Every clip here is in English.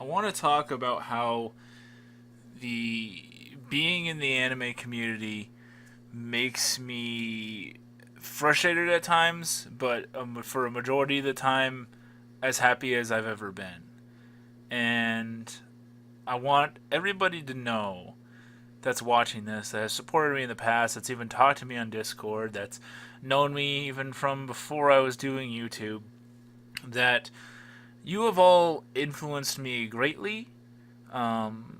I want to talk about how the being in the anime community makes me frustrated at times, but for a majority of the time, as happy as I've ever been. And I want everybody to know that's watching this, that has supported me in the past, that's even talked to me on Discord, that's known me even from before I was doing YouTube, that you have all influenced me greatly. Um,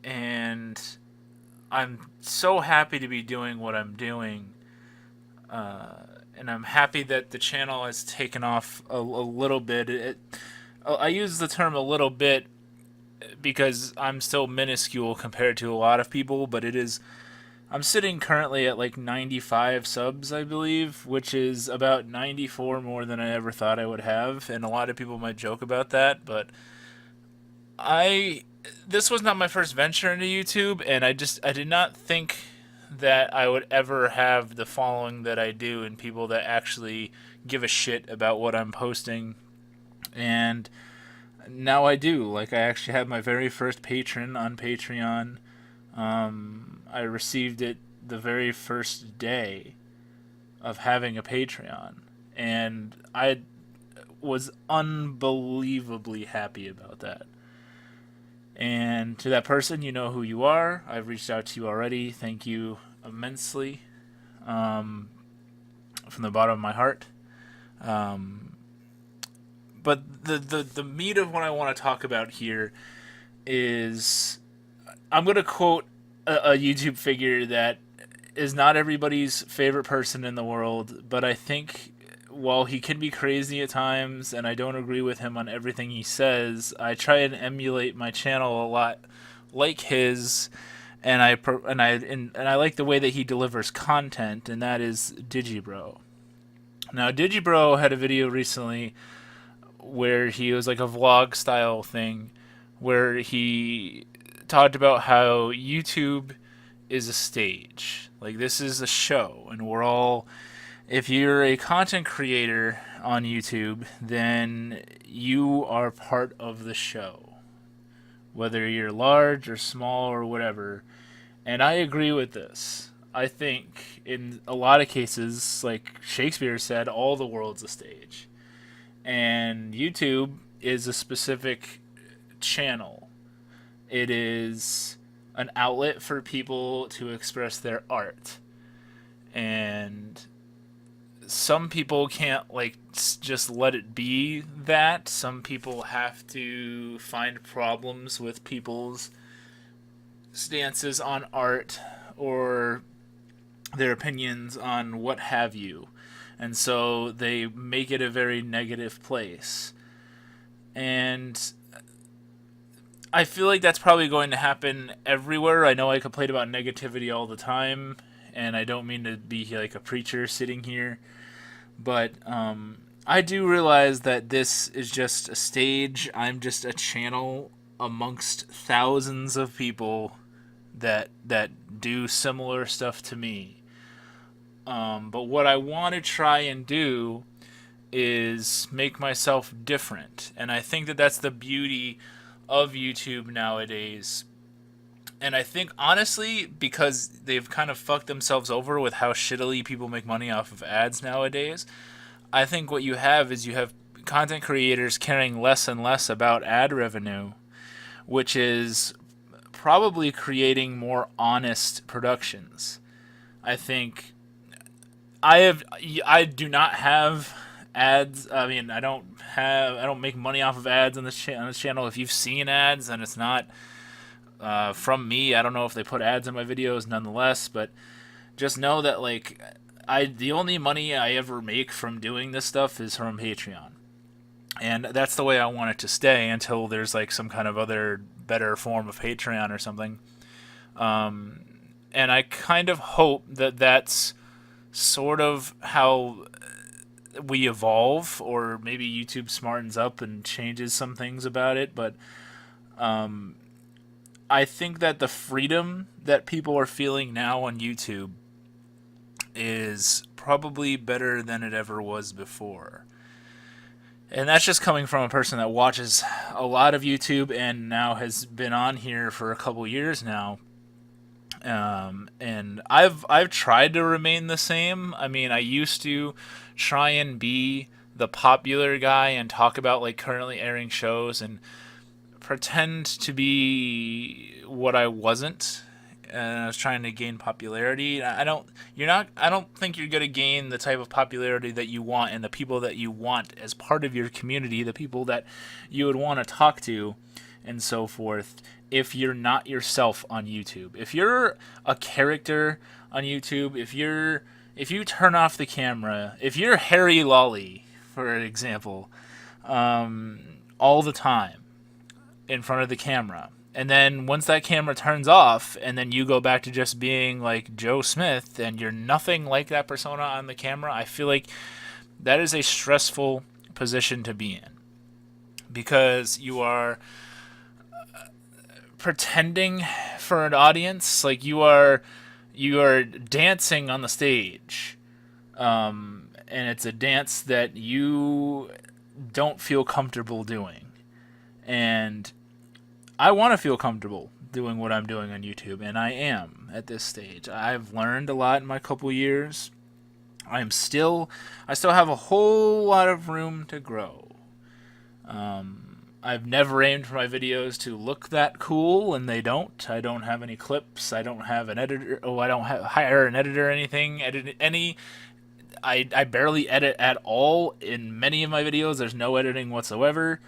and I'm so happy to be doing what I'm doing. And I'm happy that the channel has taken off a little bit. I use the term a little bit because I'm still minuscule compared to a lot of people, but it is. I'm sitting currently at like 95 subs, I believe, which is about 94 more than I ever thought I would have. And a lot of people might joke about that, but I this was not my first venture into YouTube, and I did not think that I would ever have the following that I do and people that actually give a shit about what I'm posting. And now I do. Like, I actually have my very first patron on Patreon. I received it the very first day of having a Patreon, and I was unbelievably happy about that. And to that person, you know who you are. I've reached out to you already. Thank you immensely, um, from the bottom of my heart. Um, but the meat of what I want to talk about here is I'm going to quote a YouTube figure that is not everybody's favorite person in the world, but I think while he can be crazy at times and I don't agree with him on everything he says, I try and emulate my channel a lot like his, and I like the way that he delivers content, and that is Digibro. Now, Digibro had a video recently where he was like a vlog style thing where he talked about how YouTube is a stage. Like, this is a show, and we're all, if you're a content creator on YouTube, then you are part of the show, whether you're large or small or whatever. And I agree with this. I think in a lot of cases, like Shakespeare said, all the world's a stage. And YouTube is a specific channel. It is an outlet for people to express their art. And some people can't like just let it be that. Some people have to find problems with people's stances on art or their opinions on what have you. And so they make it a very negative place. And I feel like that's probably going to happen everywhere. I know I complain about negativity all the time, and I don't mean to be like a preacher sitting here, but I do realize that this is just a stage. I'm just a channel amongst thousands of people that do similar stuff to me. But what I want to try and do is make myself different, and I think that that's the beauty of YouTube nowadays. And I think honestly, because they've kind of fucked themselves over with how shittily people make money off of ads nowadays, I think what you have is you have content creators caring less and less about ad revenue, which is probably creating more honest productions. I think I do not have ads. I mean, I don't make money off of ads on on this channel. If you've seen ads and it's not from me, I don't know if they put ads in my videos nonetheless, but just know that like the only money I ever make from doing this stuff is from Patreon. And that's the way I want it to stay until there's like some kind of other better form of Patreon or something. And I kind of hope that that's sort of how we evolve, or maybe YouTube smartens up and changes some things about it. But I think that the freedom that people are feeling now on YouTube is probably better than it ever was before. And that's just coming from a person that watches a lot of YouTube and now has been on here for a couple years now. And I've tried to remain the same. I mean, I used to try and be the popular guy and talk about like currently airing shows and pretend to be what I wasn't. And I was trying to gain popularity. I don't think you're going to gain the type of popularity that you want and the people that you want as part of your community, the people that you would want to talk to and so forth, if you're not yourself on YouTube. If you're a character on YouTube, if you turn off the camera, if you're Harry Lolly, for example, all the time in front of the camera, and then once that camera turns off and then you go back to just being like Joe Smith and you're nothing like that persona on the camera, I feel like that is a stressful position to be in, because you are pretending for an audience, like you are dancing on the stage, and it's a dance that you don't feel comfortable doing. And I want to feel comfortable doing what I'm doing on YouTube, and I am at this stage. I've learned a lot in my couple years. I still have a whole lot of room to grow. I've never aimed for my videos to look that cool, and they don't. I don't have any clips. I don't have an editor. Oh, I don't hire an editor or anything. I barely edit at all in many of my videos. There's no editing whatsoever.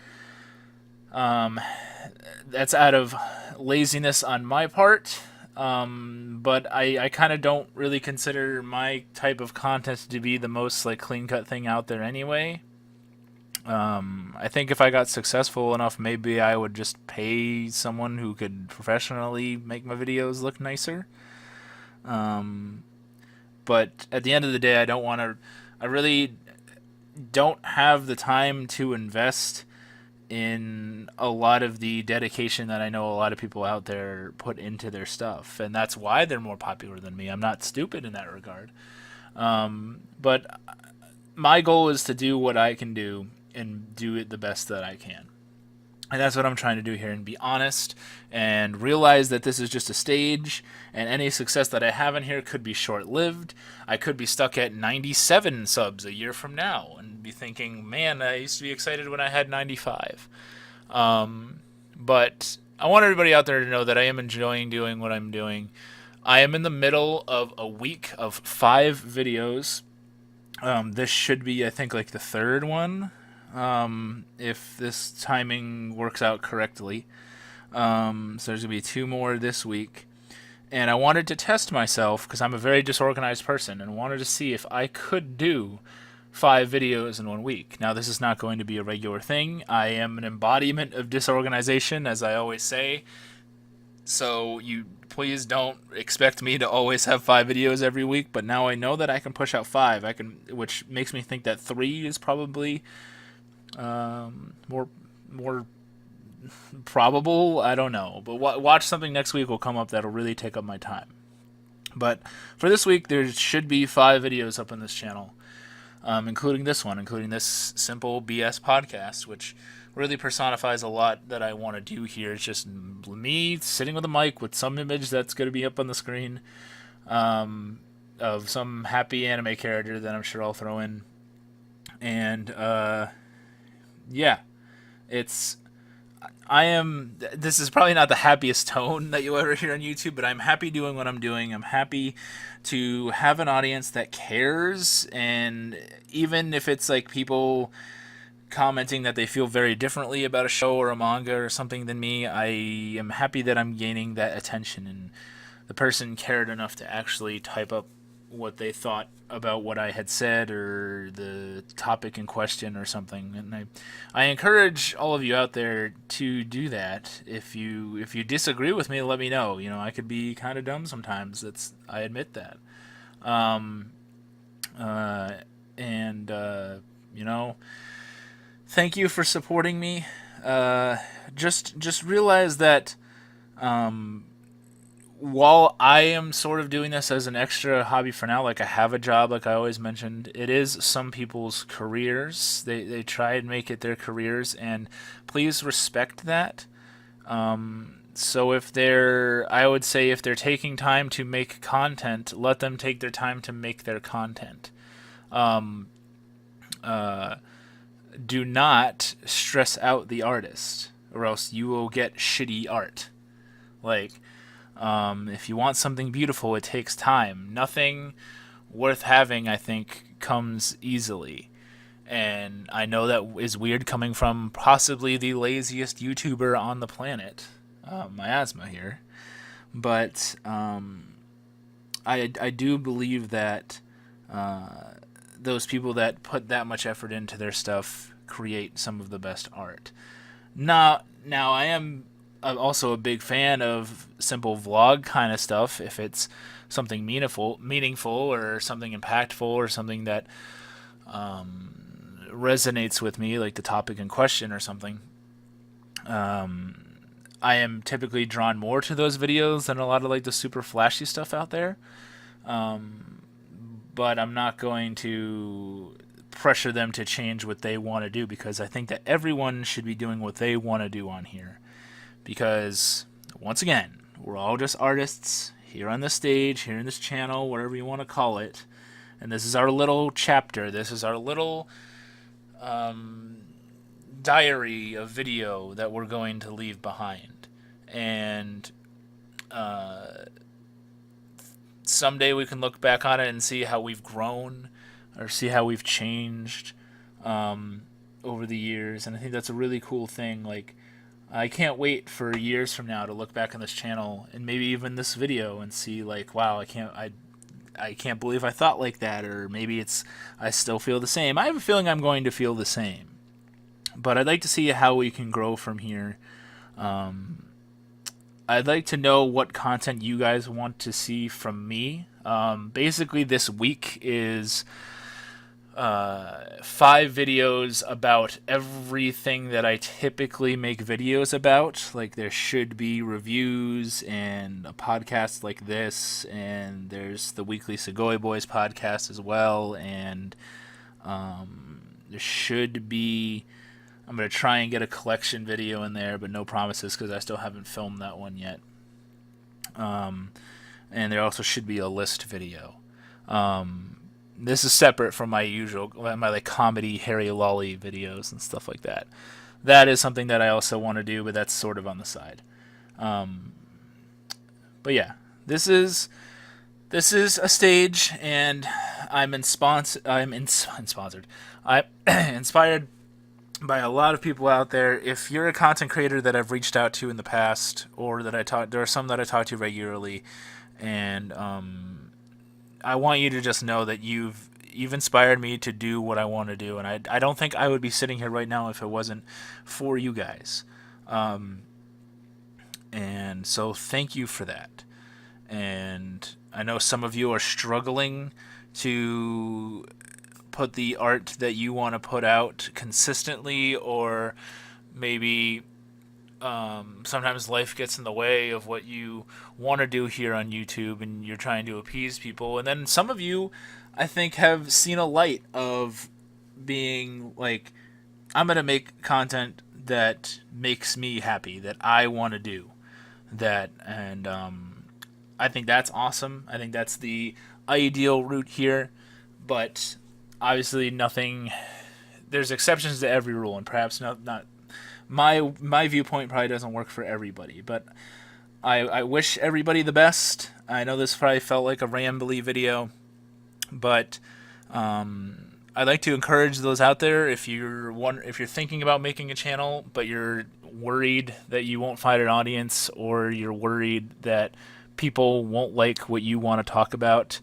That's out of laziness on my part. But I kind of don't really consider my type of content to be the most like clean cut thing out there anyway. I think if I got successful enough, maybe I would just pay someone who could professionally make my videos look nicer. But at the end of the day, I don't want to. I really don't have the time to invest in a lot of the dedication that I know a lot of people out there put into their stuff, and that's why they're more popular than me. I'm not stupid in that regard. But my goal is to do what I can do and do it the best that I can. And that's what I'm trying to do here, and be honest and realize that this is just a stage, and any success that I have in here could be short lived. I could be stuck at 97 subs a year from now and be thinking, man, I used to be excited when I had 95. But I want everybody out there to know that I am enjoying doing what I'm doing. I am in the middle of a week of 5 videos. This should be, I think, like the third one, if this timing works out correctly. So there's going to be 2 more this week. And I wanted to test myself, because I'm a very disorganized person, and wanted to see if I could do 5 videos in 1 week. Now, this is not going to be a regular thing. I am an embodiment of disorganization, as I always say. So you please don't expect me to always have 5 videos every week, but now I know that I can push out 5. Which makes me think that 3 is probably more probable. I don't know, but watch something next week will come up that'll really take up my time. But for this week, there should be 5 videos up on this channel, including this one, including this simple BS podcast, which really personifies a lot that I want to do here. It's just me sitting with a mic with some image that's going to be up on the screen, of some happy anime character that I'm sure I'll throw in. And yeah, this is probably not the happiest tone that you'll ever hear on YouTube, but I'm happy doing what I'm doing. I'm happy to have an audience that cares, and even if it's like people commenting that they feel very differently about a show or a manga or something than me, I am happy that I'm gaining that attention, and the person cared enough to actually type up what they thought about what I had said or the topic in question or something. And I encourage all of you out there to do that. If you disagree with me, let me know. You know, I could be kind of dumb sometimes. I admit that. You know, thank you for supporting me. Just realize that while I am sort of doing this as an extra hobby for now, like I have a job, like I always mentioned, it is some people's careers. They try and make it their careers, and please respect that. So if I would say if they're taking time to make content, let them take their time to make their content. Um, uh, do not stress out the artist, or else you will get shitty art. Like, if you want something beautiful, it takes time. Nothing worth having, I think, comes easily. And I know that is weird coming from possibly the laziest YouTuber on the planet, Miasma here. But I do believe that those people that put that much effort into their stuff create some of the best art. Now I am also a big fan of simple vlog kind of stuff. If it's something meaningful, or something impactful, or something that resonates with me, like the topic in question or something, I am typically drawn more to those videos than a lot of like the super flashy stuff out there. But I'm not going to pressure them to change what they want to do, because I think that everyone should be doing what they want to do on here. Because, once again, we're all just artists here on this stage, here in this channel, whatever you want to call it. And this is our little chapter. This is our little diary of video that we're going to leave behind. And someday we can look back on it and see how we've grown, or see how we've changed over the years. And I think that's a really cool thing. Like, I can't wait for years from now to look back on this channel, and maybe even this video, and see like, wow, I can't believe I thought like that. Or maybe I still feel the same. I have a feeling I'm going to feel the same. But I'd like to see how we can grow from here. I'd like to know what content you guys want to see from me. Basically, this week is 5 videos about everything that I typically make videos about. Like, there should be reviews and a podcast like this, and there's the weekly Segoy Boys podcast as well, and there should be... I'm going to try and get a collection video in there, but no promises, because I still haven't filmed that one yet. And there also should be a list video. This is separate from my usual, my like comedy Harry Lolly videos and stuff like that. That is something that I also want to do, but that's sort of on the side. But yeah, this is a stage, and I'm inspired by a lot of people out there. If you're a content creator that I've reached out to in the past, or that there are some that I talk to regularly, and I want you to just know that you've inspired me to do what I want to do, and I don't think I would be sitting here right now if it wasn't for you guys. And so thank you for that. And I know some of you are struggling to put the art that you want to put out consistently, or maybe sometimes life gets in the way of what you want to do here on YouTube, and you're trying to appease people. And then some of you, I think, have seen a light of being like, I'm going to make content that makes me happy, that I want to do that. And I think that's awesome. I think that's the ideal route here. But obviously there's exceptions to every rule, and perhaps not my viewpoint probably doesn't work for everybody, but I wish everybody the best. I know this probably felt like a rambly video, but I'd like to encourage those out there. If you're thinking about making a channel, but you're worried that you won't find an audience, or you're worried that people won't like what you want to talk about,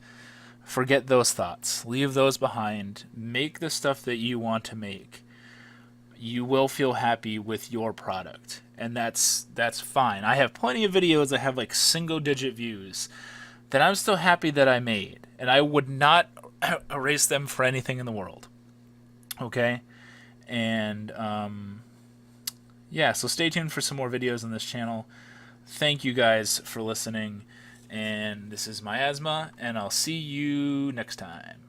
forget those thoughts. Leave those behind. Make the stuff that you want to make. You will feel happy with your product, and that's fine. I have plenty of videos that have like single-digit views that I'm still happy that I made, and I would not erase them for anything in the world. Okay? And yeah, so stay tuned for some more videos on this channel. Thank you guys for listening, And this is Miasma, and I'll see you next time.